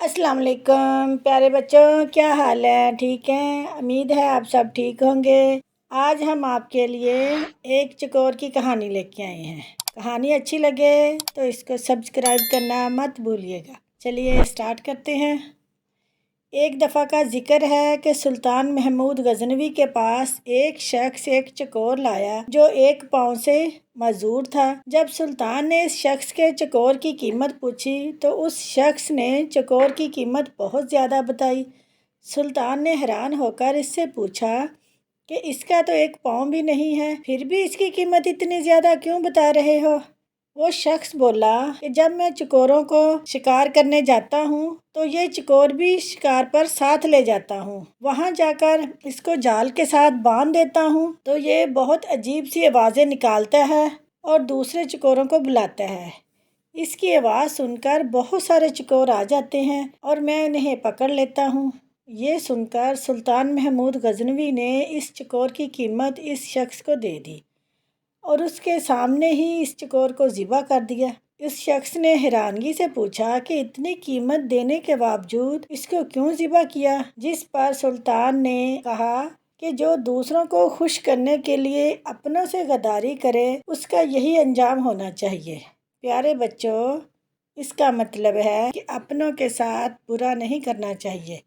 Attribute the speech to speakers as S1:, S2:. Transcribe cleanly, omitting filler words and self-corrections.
S1: अस्सलाम वालेकुम प्यारे बच्चों, क्या हाल है? ठीक हैं? उम्मीद है आप सब ठीक होंगे। आज हम आपके लिए एक चकोर की कहानी लेके आए हैं। कहानी अच्छी लगे तो इसको सब्सक्राइब करना मत भूलिएगा। चलिए स्टार्ट करते हैं। एक दफ़ा का जिक्र है कि सुल्तान महमूद गजनवी के पास एक शख्स एक चकोर लाया जो एक पाँव से मजदूर था। जब सुल्तान ने इस शख्स के चकोर की कीमत पूछी तो उस शख्स ने चकोर की कीमत बहुत ज़्यादा बताई। सुल्तान ने हैरान होकर इससे पूछा कि इसका तो एक पाँव भी नहीं है, फिर भी इसकी कीमत इतनी ज़्यादा क्यों बता रहे हो? वो शख्स बोला कि जब मैं चकोरों को शिकार करने जाता हूँ तो ये चकोर भी शिकार पर साथ ले जाता हूँ। वहाँ जाकर इसको जाल के साथ बांध देता हूँ तो ये बहुत अजीब सी आवाज़ें निकालता है और दूसरे चकोरों को बुलाता है। इसकी आवाज़ सुनकर बहुत सारे चकोर आ जाते हैं और मैं इन्हें पकड़ लेता हूँ। ये सुनकर सुल्तान महमूद गजनवी ने इस चकोर की कीमत इस शख्स को दे दी और उसके सामने ही इस चकोर को ज़िबा कर दिया। इस शख्स ने हैरानगी से पूछा कि इतनी कीमत देने के बावजूद इसको क्यों ज़िबा किया? जिस पर सुल्तान ने कहा कि जो दूसरों को खुश करने के लिए अपनों से गद्दारी करे उसका यही अंजाम होना चाहिए। प्यारे बच्चों, इसका मतलब है कि अपनों के साथ बुरा नहीं करना चाहिए।